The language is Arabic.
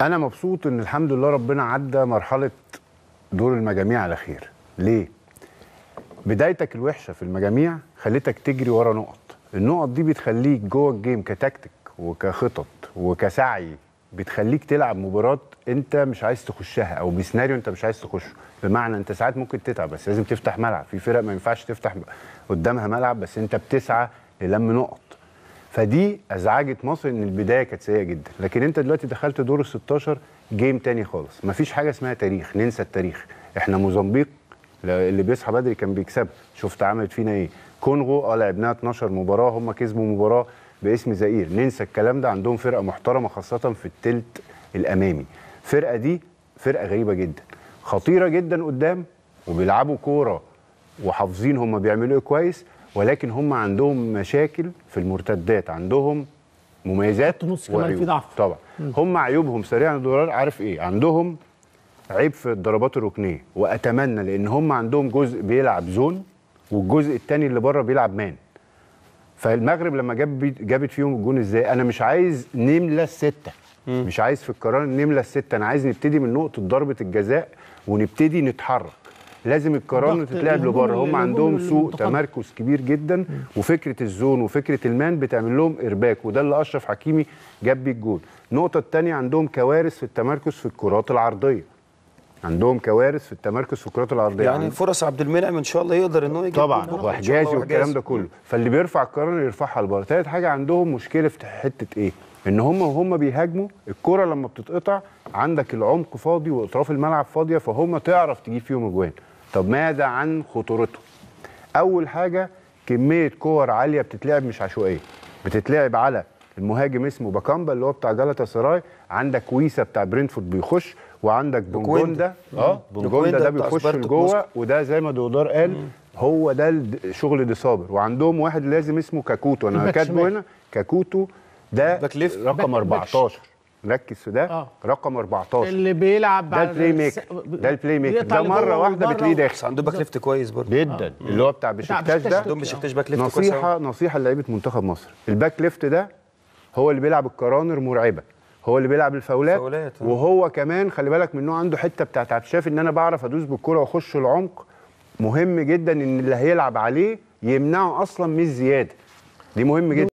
انا مبسوط ان الحمد لله ربنا عدى مرحله دور المجاميع على خير. ليه؟ بدايتك الوحشه في المجاميع خلتك تجري ورا نقط، النقط دي بتخليك جوه الجيم كتكتيك وكخطط وكسعي، بتخليك تلعب مباراه انت مش عايز تخشها او بسيناريو انت مش عايز تخشه. بمعنى انت ساعات ممكن تتعب بس لازم تفتح ملعب، في فرق ما ينفعش تفتح قدامها ملعب بس انت بتسعى للم نقط. فدي ازعجت مصر ان البدايه كانت سيئه جدا، لكن انت دلوقتي دخلت دور ال 16 جيم تاني خالص، مفيش حاجه اسمها تاريخ، ننسى التاريخ. احنا موزمبيق اللي بيصحى بدري كان بيكسبها، شفت عملت فينا ايه؟ كونغو لعبناها 12 مباراه، هم كسبوا مباراه باسم زئير، ننسى الكلام ده. عندهم فرقه محترمه خاصه في الثلث الامامي. الفرقه دي فرقه غريبه جدا، خطيره جدا قدام، وبيلعبوا كوره وحافظين هم بيعملوا ايه كويس، ولكن هم عندهم مشاكل في المرتدات، عندهم مميزات نص كمان في ضعف طبعا. هم عيوبهم سريعا الدولار عارف ايه؟ عندهم عيب في الضربات الركنيه، واتمنى لان هم عندهم جزء بيلعب زون والجزء الثاني اللي بره بيلعب مان. فالمغرب لما جابت فيهم الجون ازاي؟ انا مش عايز نملى السته، مش عايز في القرار نملى السته، انا عايز نبتدي من نقطه ضربه الجزاء ونبتدي نتحرك. لازم القرار تتلعب لبره، هم عندهم سوء تمركز كبير جدا، وفكره الزون وفكره المان بتعمل لهم ارباك، وده اللي اشرف حكيمي جاب بيه الجول. النقطه الثانيه عندهم كوارث في التمركز في الكرات العرضيه، عندهم كوارث في التمركز في الكرات العرضيه، يعني فرص عبد المنعم ان شاء الله يقدر ان هو يجيب طبعا وحجازي والكلام ده كله، فاللي بيرفع القرار يرفعها لبره. ثالث حاجه عندهم مشكله في حته ايه؟ ان هم وهم بيهاجموا الكره لما بتتقطع عندك العمق فاضي واطراف الملعب فاضيه، فهم تعرف تجيب فيهم اجوان. طب ماذا عن خطورته؟ اول حاجه كميه كور عاليه بتتلعب مش عشوائيه، بتتلعب على المهاجم اسمه باكامبا اللي هو بتاع جالاتا سراي، عندك ويسا بتاع برينفورد بيخش، وعندك بونجوندا بونجوندا ده بيخش لجوه، وده زي ما دودار قال هو ده شغل دي صابر. وعندهم واحد لازم اسمه كاكوتو، انا كاتبه هنا كاكوتو، ده رقم 14، ركز في ده رقم 14 اللي بيلعب ده البلاي ميكر، ده البلاي ميكر ده مره واحده بتلاقيه داخل. عنده باك ليفت كويس برضه جدا اللي هو بتاع بشكتاش ده، عندهم بشكتاش باك ليفت كويس. نصيحه لعيبه منتخب مصر، الباك ليفت ده هو اللي بيلعب الكرانر مرعبه، هو اللي بيلعب الفاولات وهو كمان خلي بالك منه عنده حته بتاعت عبد الشافي ان انا بعرف ادوس بالكره واخش العمق. مهم جدا ان اللي هيلعب عليه يمنعه اصلا من الزياده، دي مهم جدا.